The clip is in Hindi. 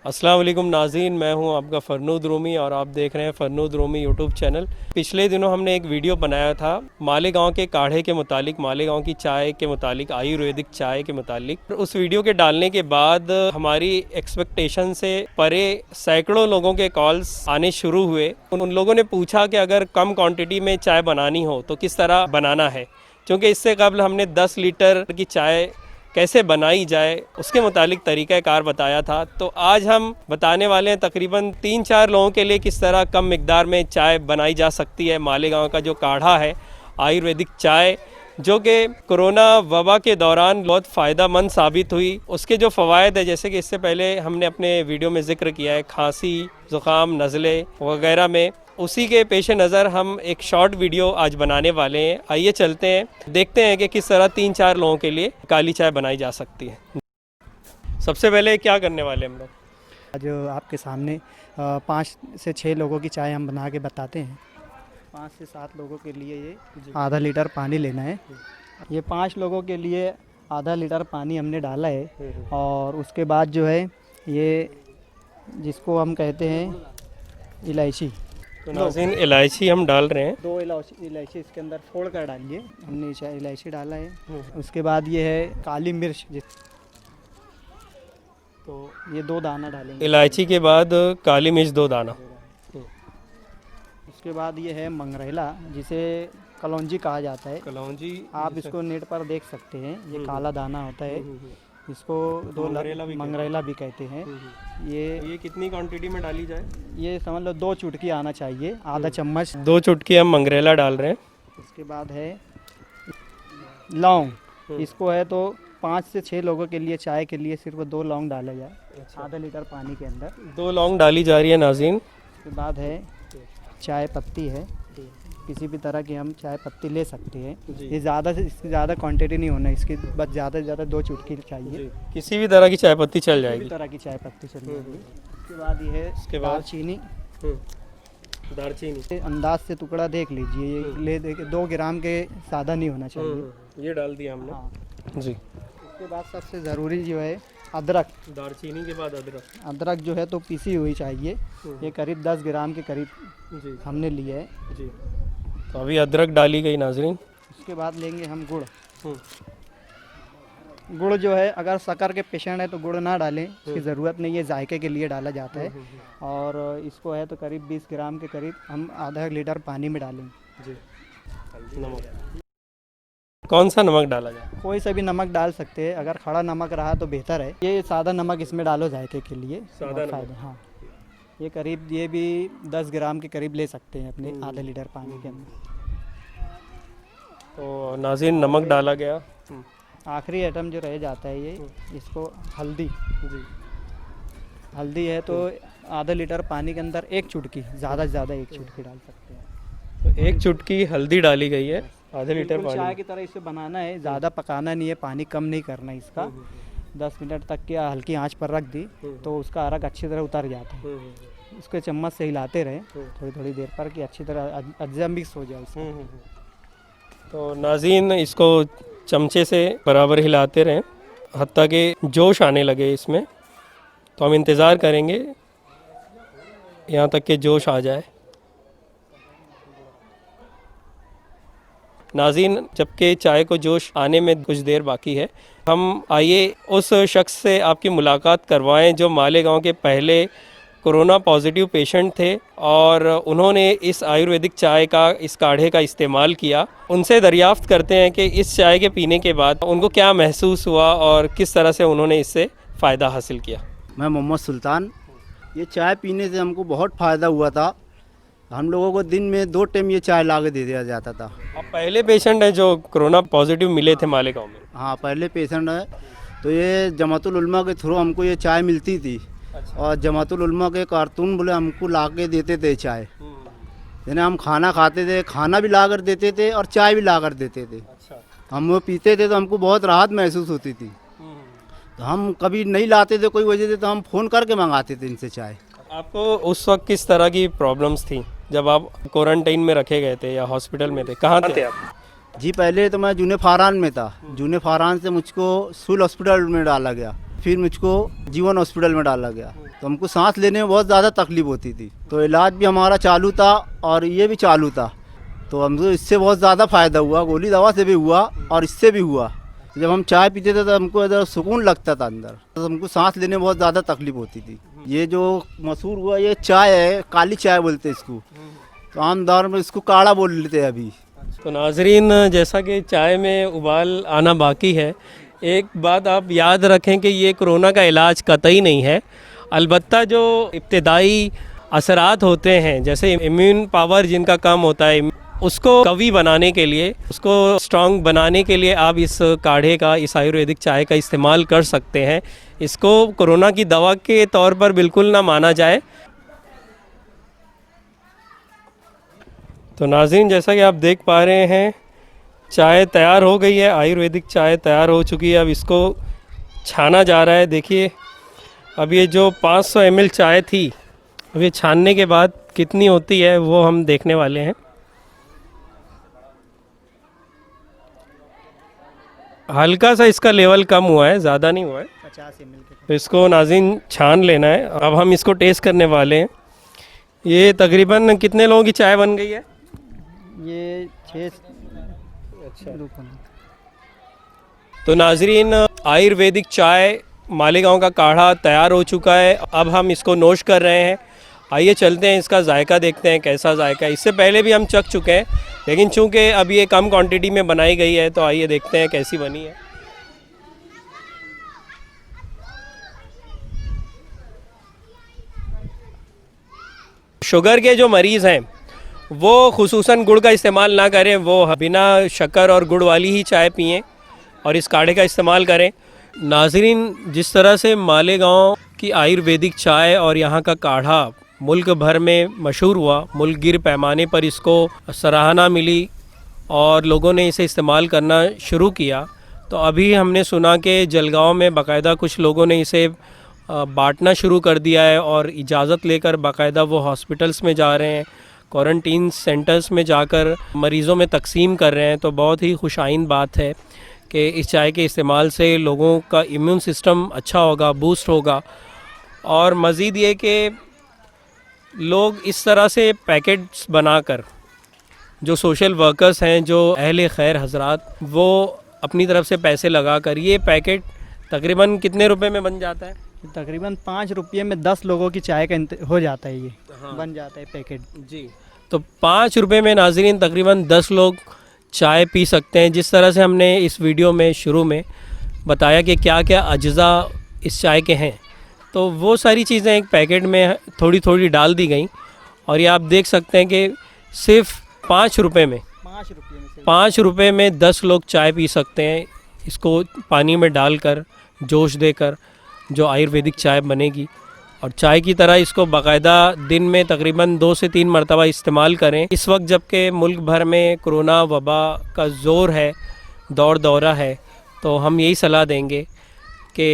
अस्सलाम वालेकुम नाज़रीन, मैं हूं आपका फ़रनूद रूमी और आप देख रहे हैं फ़रनूद रूमी यूट्यूब चैनल। पिछले दिनों हमने एक वीडियो बनाया था मालेगांव के काढ़े के मुतालिक, मालेगांव की चाय के मुतालिक, आयुर्वेदिक चाय के मुतालिक। उस वीडियो के डालने के बाद हमारी एक्सपेक्टेशन से परे सैकड़ों लोगों के कॉल्स आने शुरू हुए। उन लोगों ने पूछा कि अगर कम क्वान्टिटी में चाय बनानी हो तो किस तरह बनाना है, क्योंकि इससे कबल हमने 10 लीटर की चाय कैसे बनाई जाए उसके मुतालिक तरीक़ाकार बताया था। तो आज हम बताने वाले हैं तकरीबन 3-4 लोगों के लिए किस तरह कम मिकदार में चाय बनाई जा सकती है। मालेगांव का जो काढ़ा है आयुर्वेदिक चाय, जो कि कोरोना वबा के दौरान बहुत फ़ायदेमंद साबित हुई। उसके जो फ़वाइद है, जैसे कि इससे पहले हमने अपने वीडियो में ज़िक्र किया है, खांसी, ज़ुकाम, नज़ले वगैरह में, उसी के पेश नज़र हम एक शॉर्ट वीडियो आज बनाने वाले हैं। आइए चलते हैं, देखते हैं कि किस तरह 3-4 लोगों के लिए काली चाय बनाई जा सकती है। सबसे पहले क्या करने वाले हम लोग? आज आपके सामने 5 से 6 लोगों की चाय हम बना के बताते हैं। 5 से 7 लोगों के लिए ये आधा लीटर पानी लेना है। ये 5 लोगों के लिए आधा लीटर पानी हमने डाला है। और उसके बाद जो है ये जिसको हम कहते हैं इलायची, तो नाज़रीन इलायची हम डाल रहे हैं। 2 इलायची इसके अंदर फोड़ कर डालिए। हमने इलायची डाला है। उसके बाद ये है काली मिर्च, तो ये 2 दाना डालेंगे। इलायची के बाद काली मिर्च 2 दाना। उसके बाद ये है मंगरेला, जिसे कलौंजी कहा जाता है। कलौंजी आप इसको नेट पर देख सकते हैं। ये काला दाना होता है, इसको मंगरेला भी कहते हैं। ये कितनी क्वांटिटी में डाली जाए? ये समझ लो 2 चुटकी आना चाहिए, आधा चम्मच। 2 चुटकी हम मंगरेला डाल रहे हैं। उसके बाद है लौंग, इसको है तो 5 से 6 लोगों के लिए चाय के लिए सिर्फ 2 लौंग डाला जाए। अच्छा। आधा लीटर पानी के अंदर 2 लौंग डाली जा रही है नाज़रीन। उसके बाद है चाय पत्ती है, किसी भी तरह की हम चाय पत्ती ले सकते हैं। ये ज़्यादा से इसकी ज़्यादा क्वांटिटी नहीं होना, इसकी बस ज़्यादा से ज़्यादा 2 चुटकी चाहिए। किसी भी तरह की चाय पत्ती चल जाएगी। किसी भी तरह की चाय पत्ती चल जाएगी। उसके बाद ये है उसके बाद दालचीनी। दालचीनी अंदाज से टुकड़ा देख लीजिए, ये ले दे 2 ग्राम के ज़्यादा नहीं होना चाहिए। ये डाल दिया हमने। हाँ जी। उसके बाद सबसे ज़रूरी जो है अदरक। दालचीनी के बाद अदरक जो है तो पीसी हुई चाहिए। ये करीब 10 ग्राम के करीब जी हमने लिए है। जी। तो अभी अदरक डाली गई नाज़रीन। उसके बाद लेंगे हम गुड़। गुड़ जो है अगर शक्कर के पेशेंट है तो गुड़ ना डालें, इसकी ज़रूरत नहीं है, जायके के लिए डाला जाता है। और इसको है तो करीब 20 ग्राम के करीब हम आधा लीटर पानी में डालेंगे। जी। नमक, कौन सा नमक डाला जाए? कोई सा भी नमक डाल सकते हैं, अगर खड़ा नमक रहा तो बेहतर है। ये सादा नमक इसमें डालो जायके के लिए, सादा फ़ायदा। हाँ, ये करीब ये भी 10 ग्राम के करीब ले सकते हैं अपने आधे लीटर पानी के अंदर। तो नाज़रीन नमक डाला गया। आखिरी आइटम जो रह जाता है ये, इसको हल्दी। जी। हल्दी है तो आधा लीटर पानी के अंदर 1 चुटकी, ज़्यादा से ज़्यादा 1 चुटकी डाल सकते हैं। तो 1 चुटकी हल्दी डाली गई है आधे लीटर पानी। चाय की तरह इसे बनाना है, ज़्यादा पकाना नहीं है, पानी कम नहीं करना है इसका। 10 मिनट तक की हल्की आंच पर रख दी तो उसका अरक अच्छी तरह उतर जाता है। उसके चम्मच से हिलाते रहें थोड़ी थोड़ी देर पर कि अच्छी तरह अज्जा मिक्स हो जाए इसका। तो नाज़रीन इसको चमचे से बराबर हिलाते रहें हत्ता कि जोश आने लगे इसमें। तो हम इंतज़ार करेंगे यहाँ तक कि जोश आ जाए। नाज़रीन जबकि चाय को जोश आने में कुछ देर बाकी है, हम आइए उस शख्स से आपकी मुलाकात करवाएं जो मालेगांव के पहले कोरोना पॉजिटिव पेशेंट थे और उन्होंने इस आयुर्वेदिक चाय का, इस काढ़े का इस्तेमाल किया। उनसे दरियाफ्त करते हैं कि इस चाय के पीने के बाद उनको क्या महसूस हुआ और किस तरह से उन्होंने इससे फ़ायदा हासिल किया। मैं मोहम्मद सुल्तान। ये चाय पीने से हमको बहुत फ़ायदा हुआ था। हम लोगों को दिन में 2 टाइम ये चाय ला के दे दिया जाता था। आप पहले पेशेंट हैं जो कोरोना पॉजिटिव मिले थे मालेगांव में? हाँ, पहले पेशेंट है। तो ये जमातुल उलमा के थ्रू हमको ये चाय मिलती थी। अच्छा। और जमातुल उलमा के कारतून बोले हमको ला के देते थे चाय। यानी हम खाना खाते थे, खाना भी ला कर देते थे और चाय भी ला कर देते थे। अच्छा। हम वो पीते थे तो हमको बहुत राहत महसूस होती थी। तो हम कभी नहीं लाते थे कोई वजह से, तो हम फ़ोन करके मंगाते थे इनसे चाय। आपको उस वक्त किस तरह की प्रॉब्लम्स थी जब आप क्वारंटाइन में रखे गए थे या हॉस्पिटल में थे? कहाँ थे आप? जी पहले तो मैं जूने फारान में था। जूने फारान से मुझको सुल हॉस्पिटल में डाला गया, फिर मुझको जीवन हॉस्पिटल में डाला गया। तो हमको सांस लेने में बहुत ज़्यादा तकलीफ होती थी। तो इलाज भी हमारा चालू था और ये भी चालू था, तो हमको इससे बहुत ज़्यादा फ़ायदा हुआ, गोली दवा से भी हुआ और इससे भी हुआ। जब हम चाय पीते थे तो हमको इधर सुकून लगता था अंदर, तो हमको सांस लेने में बहुत ज़्यादा तकलीफ होती थी। ये जो मशहूर हुआ ये चाय है, काली चाय बोलते हैं इसको, तो आम दौर में इसको काढ़ा बोल लेते हैं अभी। तो नाजरीन, जैसा कि चाय में उबाल आना बाकी है, एक बात आप याद रखें कि ये कोरोना का इलाज कतई नहीं है। अलबत्ता जो इब्तदाई असरात होते हैं, जैसे इम्यून पावर जिनका कम होता है, उसको कवी बनाने के लिए, उसको स्ट्रॉन्ग बनाने के लिए आप इस काढ़े का, इस आयुर्वेदिक चाय का इस्तेमाल कर सकते हैं। इसको कोरोना की दवा के तौर पर बिल्कुल ना माना जाए। तो नाज़रीन, जैसा कि आप देख पा रहे हैं, चाय तैयार हो गई है, आयुर्वेदिक चाय तैयार हो चुकी है। अब इसको छाना जा रहा है। देखिए, अब ये जो 500 ml चाय थी, अब ये छानने के बाद कितनी होती है वो हम देखने वाले हैं। हल्का सा इसका लेवल कम हुआ है, ज़्यादा नहीं हुआ है। 50 ml के। तो इसको नाज़रीन छान लेना है। अब हम इसको टेस्ट करने वाले हैं। ये तकरीबन कितने लोगों की चाय बन गई है? ये 6। अच्छा। रुको। तो नाजरीन, आयुर्वेदिक चाय मालेगांव का काढ़ा तैयार हो चुका है। अब हम इसको नोश कर रहे हैं। आइए चलते हैं, इसका जायका देखते हैं कैसा जायका है। इससे पहले भी हम चख चुके हैं, लेकिन चूंकि अब ये कम क्वांटिटी में बनाई गई है, तो आइए देखते हैं कैसी बनी है। शुगर के जो मरीज़ हैं वो खुसूसन गुड़ का इस्तेमाल ना करें, वो बिना शक्कर और गुड़ वाली ही चाय पिएं और इस काढ़े का इस्तेमाल करें। नाज़रीन, जिस तरह से मालेगांव की आयुर्वेदिक चाय और यहाँ का काढ़ा मुल्क भर में मशहूर हुआ, मुल्क गिर पैमाने पर इसको सराहना मिली और लोगों ने इसे इस्तेमाल करना शुरू किया, तो अभी हमने सुना कि जलगांव में बाकायदा कुछ लोगों ने इसे बांटना शुरू कर दिया है और इजाज़त लेकर बाकायदा वो हॉस्पिटल्स में जा रहे हैं, क्वारंटीन सेंटर्स में जाकर मरीज़ों में तकसीम कर रहे हैं। तो बहुत ही खुशाइन बात है कि इस चाय के इस्तेमाल से लोगों का इम्यून सिस्टम अच्छा होगा, बूस्ट होगा। और मज़ीद ये कि लोग इस तरह से पैकेट्स बनाकर, जो सोशल वर्कर्स हैं, जो अहले खैर हजरात, वो अपनी तरफ से पैसे लगाकर ये पैकेट तकरीबन कितने रुपए में बन जाता है? तकरीबन 5 रुपये में 10 लोगों की चाय का हो जाता है। ये हाँ। बन जाता है पैकेट जी। तो 5 रुपये में नाज़रीन तकरीबन 10 लोग चाय पी सकते हैं। जिस तरह से हमने इस वीडियो में शुरू में बताया कि क्या क्या अज्जा इस चाय के हैं, तो वो सारी चीज़ें एक पैकेट में थोड़ी थोड़ी डाल दी गई और ये आप देख सकते हैं कि सिर्फ 5 रुपये में 5 रुपये में 10 लोग चाय पी सकते हैं। इसको पानी में डालकर, जोश देकर, जो आयुर्वेदिक चाय बनेगी। और चाय की तरह इसको बाकायदा दिन में तकरीबन 2 से 3 मरतबा इस्तेमाल करें। इस वक्त जबकि मुल्क भर में कोरोना वबा का ज़ोर है, दौरा है, तो हम यही सलाह देंगे कि